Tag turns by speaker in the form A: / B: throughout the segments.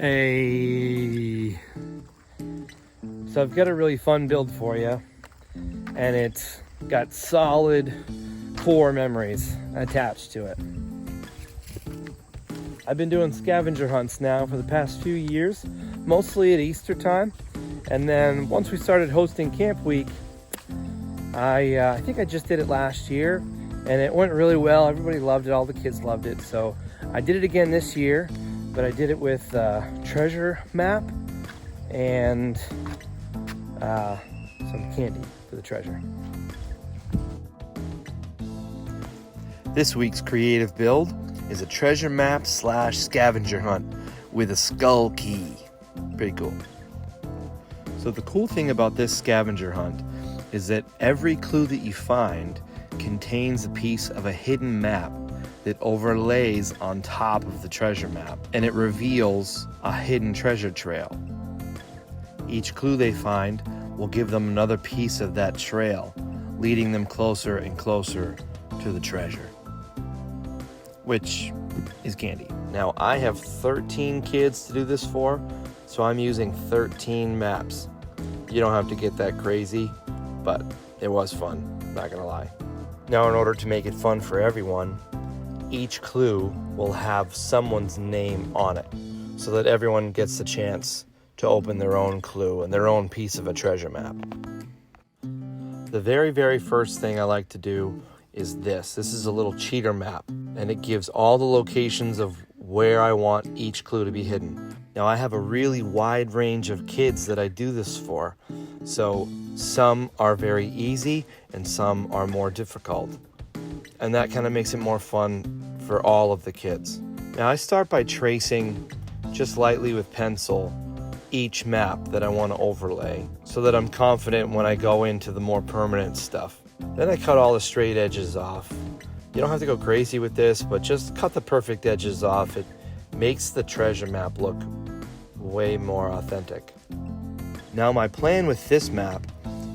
A: So I've got a really fun build for you, and it's got solid core memories attached to it. I've been doing scavenger hunts now for the past few years, mostly at Easter time, and then once we started hosting Camp Week, I think I just did it last year, and it went really well. Everybody loved it, all the kids loved it, so I did it again this year, but I did it with treasure map and some candy for the treasure. This week's creative build is a treasure map / scavenger hunt with a skull key. Pretty cool. So the cool thing about this scavenger hunt is that every clue that you find contains a piece of a hidden map that overlays on top of the treasure map, and it reveals a hidden treasure trail. Each clue they find will give them another piece of that trail, leading them closer and closer to the treasure, which is candy. Now, I have 13 kids to do this for, so I'm using 13 maps. You don't have to get that crazy, but it was fun, not gonna lie. Now, in order to make it fun for everyone, each clue will have someone's name on it, so that everyone gets the chance to open their own clue and their own piece of a treasure map. The very first thing I like to do is this. This is a little cheater map, and it gives all the locations of where I want each clue to be hidden. Now, I have a really wide range of kids that I do this for, so some are very easy and some are more difficult. And that kind of makes it more fun for all of the kids. Now, I start by tracing just lightly with pencil each map that I want to overlay, so that I'm confident when I go into the more permanent stuff. Then I cut all the straight edges off. You don't have to go crazy with this, but just cut the perfect edges off. It makes the treasure map look way more authentic. Now, my plan with this map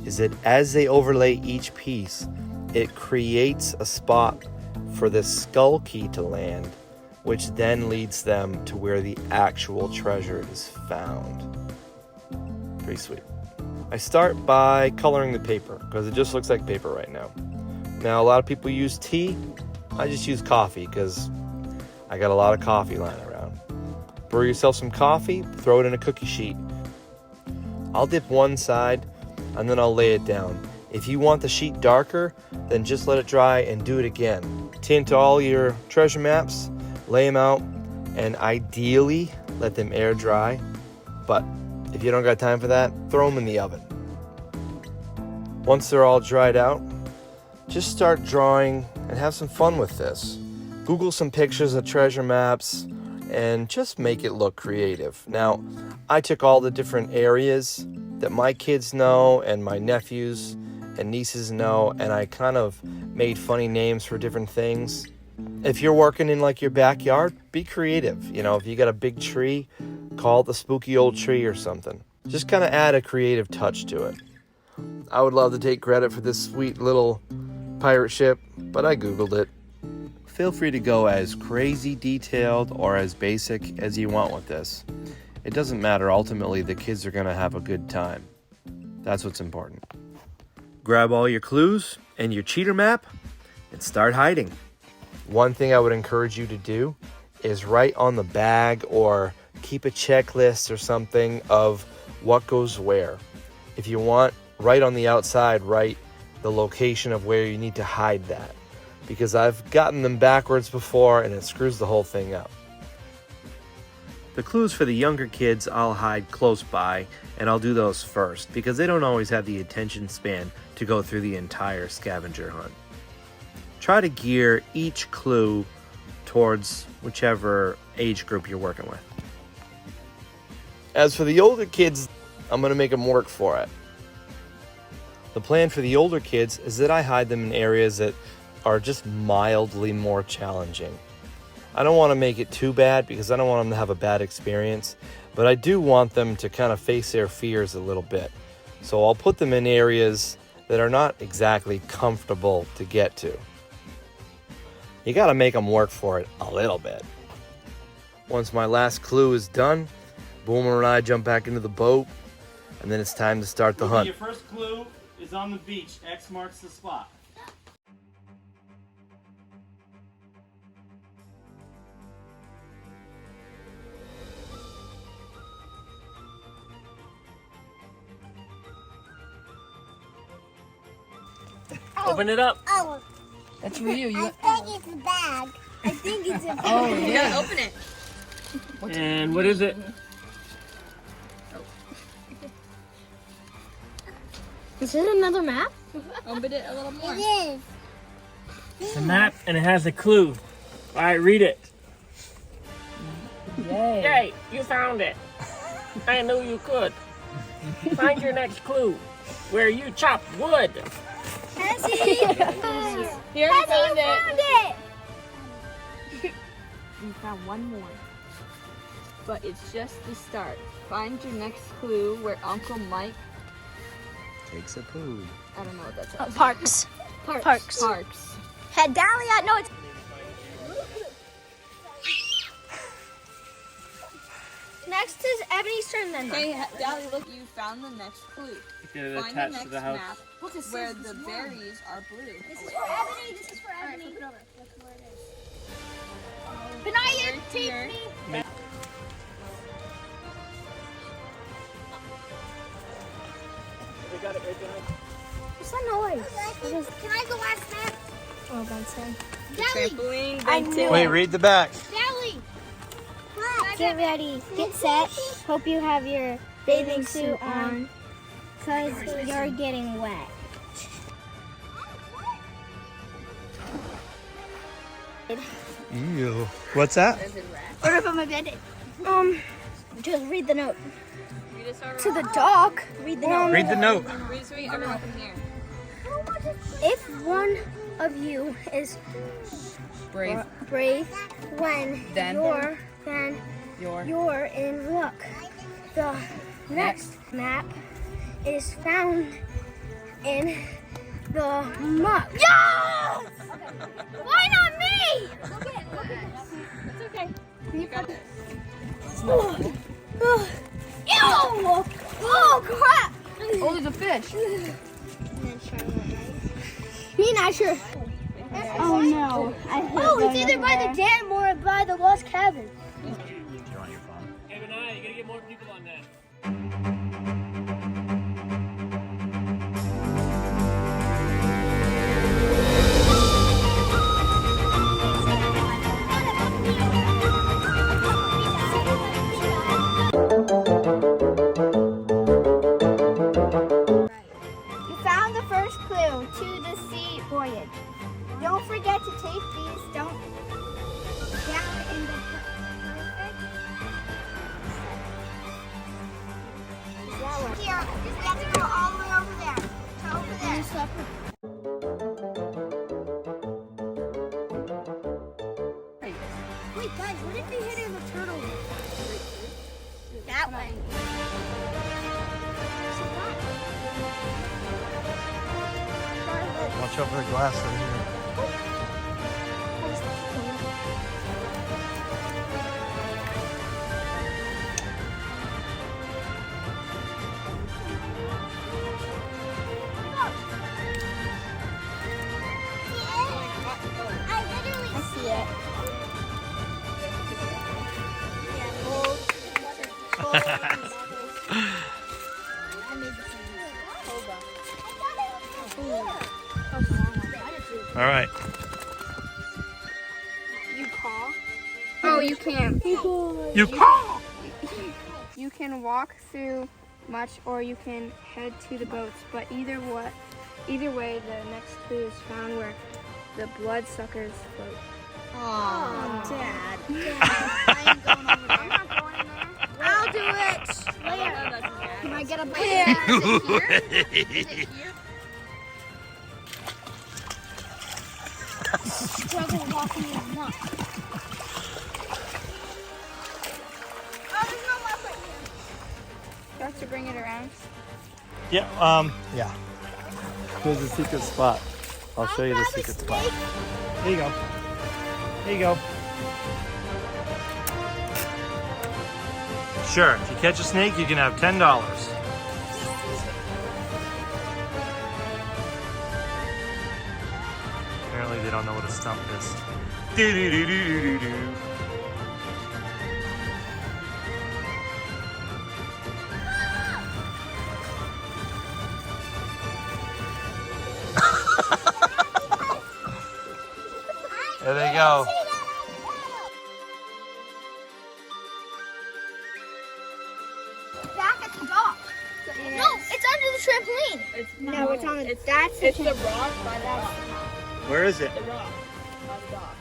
A: is that as they overlay each piece, it creates a spot for the skull key to land, which then leads them to where the actual treasure is found. Pretty sweet. I start by coloring the paper because it just looks like paper right now. Now, a lot of people use tea. I just use coffee because I got a lot of coffee lying around. Brew yourself some coffee, throw it in a cookie sheet. I'll dip one side and then I'll lay it down. If you want the sheet darker, then just let it dry and do it again. Tint all your treasure maps, lay them out, and ideally let them air dry. But if you don't got time for that, throw them in the oven. Once they're all dried out, just start drawing and have some fun with this. Google some pictures of treasure maps and just make it look creative. Now, I took all the different areas that my kids know and my nephews and nieces know, and I kind of made funny names for different things. If you're working in like your backyard, be creative. You know, if you got a big tree, call it the spooky old tree or something. Just kind of add a creative touch to it. I would love to take credit for this sweet little pirate ship, but I Googled it. Feel free to go as crazy detailed or as basic as you want with this. It doesn't matter. Ultimately, the kids are going to have a good time. That's what's important. Grab all your clues and your cheater map and start hiding. One thing I would encourage you to do is write on the bag or keep a checklist or something of what goes where. If you want, right on the outside, write the location of where you need to hide that, because I've gotten them backwards before and it screws the whole thing up. The clues for the younger kids I'll hide close by, and I'll do those first because they don't always have the attention span to go through the entire scavenger hunt. Try to gear each clue towards whichever age group you're working with. As for the older kids, I'm going to make them work for it. The plan for the older kids is that I hide them in areas that are just mildly more challenging. I don't want to make it too bad because I don't want them to have a bad experience, but I do want them to kind of face their fears a little bit. So I'll put them in areas that are not exactly comfortable to get to. You got to make them work for it a little bit. Once my last clue is done, Boomer and I jump back into the boat, and then it's time to start the hunt.
B: Your first clue is on the beach. X marks the spot. Open it up.
C: Oh,
D: That's for you.
C: I think it's a bag. I think it's a bag.
D: Oh, yeah.
E: Open it.
B: And what is it?
C: Is it another map?
E: Open it a little more.
C: It is.
B: It's a map and it has a clue. All right, read it.
D: Yay.
B: Yay, you found it. I knew you could. Find your next clue where you chop wood.
C: Cassie!
E: Here, we found it.
F: We found one more. But it's just the start. Find your next clue where Uncle Mike,
A: Takes a poo.
F: I don't know what that says.
C: Parks. Parks.
F: Parks.
C: Had Dahlia, no, it's. Next is Ebony's turn then.
F: Hey, Dally, look, you found the next clue.
B: Get it
F: Find the
B: attached
F: next
B: to the house.
F: map where the berries are blue.
C: This is for Ebony. This is for Ebony. Flip it over. Look where it is. Benaya,
F: Right
C: take
F: here.
C: me.
B: We got it right behind.
C: What's that noise? Can I go last map? Oh, don't say. Dally.
F: Trampoline.
C: I knew
A: Wait,
C: it.
A: read the back.
C: Dally. Get ready. Get set. Hope you have your bathing suit on, because you're getting wet.
A: Ew. What's that?
C: What if I'm a bandit? Just read the note.
F: Read us our
C: To the dog. Read the note.
A: Read the note.
F: Read us everyone can hear.
C: If one of you is
D: Brave.
C: brave when
D: Then
C: you're in luck. The next map is found in the muck. Yes! Why not me?
F: It's okay. You got this.
C: Ew! Oh crap!
D: Oh, there's a fish.
C: Me and Asher. Oh no! Oh, it's either by the dam or by the lost cabin.
B: Hey, Benai, you gotta get more people on that.
C: You found the first clue to the sea voyage. Don't forget to tape these down in the perfect. Here, we have to go all the way over there. To over there. Wait, guys, what if we hit the turtle? That way.
A: Watch out for the glass over here.
C: I see it.
A: All right.
F: You call? Oh, you can't.
A: You call.
F: You can walk through much or you can head to the boats, but either way, the next clue is found where the bloodsuckers float.
C: Oh, Dad. I ain't going over there. I'm not going in there. I'll do it. Later. Can I get a bite? Is it here? Struggle walking in the muck. Oh, there's no muck right here.
F: You have to bring it around.
A: Yeah. Here's the secret spot. I'll show you the secret spot. Here you go. Here you go.
G: Sure, if you catch a snake, you can have $10. Apparently they don't know what a stump is. Do-do-do-do-do-do-do. There they go.
C: Back at the dock. No, it's under the trampoline. No, it's on the. That's
E: It's the rock by the dock.
G: Where is it?
E: The rock by the dock.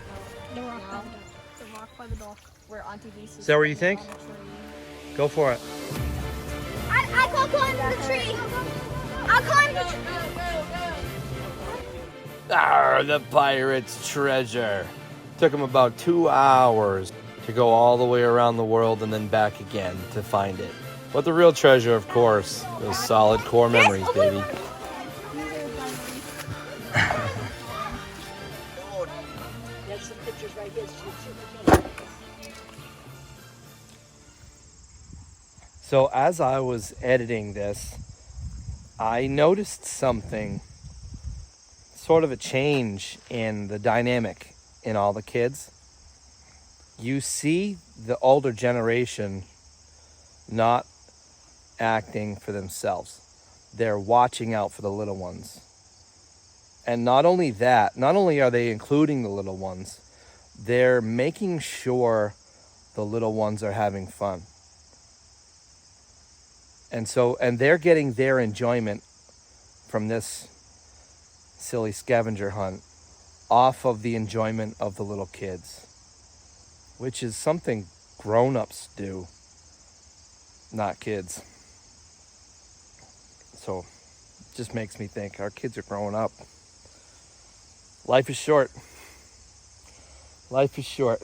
E: The rock by the dock. The rock by the dock. Where Auntie Lisa's.
G: Is that where you think? Go for it.
C: I go climb the tree. I'll climb the tree.
A: Arr, the pirate's treasure. Took him about 2 hours to go all the way around the world and then back again to find it. But the real treasure, of course, those solid core memories, baby.
B: There's some pictures right here.
A: So as I was editing this, I noticed something, sort of a change in the dynamic in all the kids. You see the older generation not acting for themselves. They're watching out for the little ones. And not only that, not only are they including the little ones, they're making sure the little ones are having fun. And they're getting their enjoyment from this silly scavenger hunt off of the enjoyment of the little kids, which is something grown-ups do, not kids. So it just makes me think our kids are growing up. Life is short. Life is short.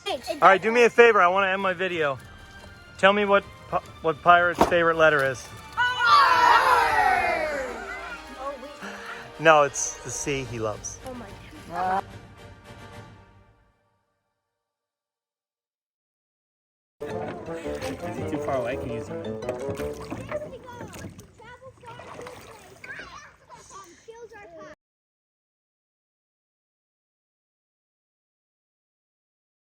G: All right, do me a favor. I want to end my video. Tell me what Pirate's favorite letter is. No, it's the C he loves.
C: Oh my God.
G: Is he too far away? Can you use it?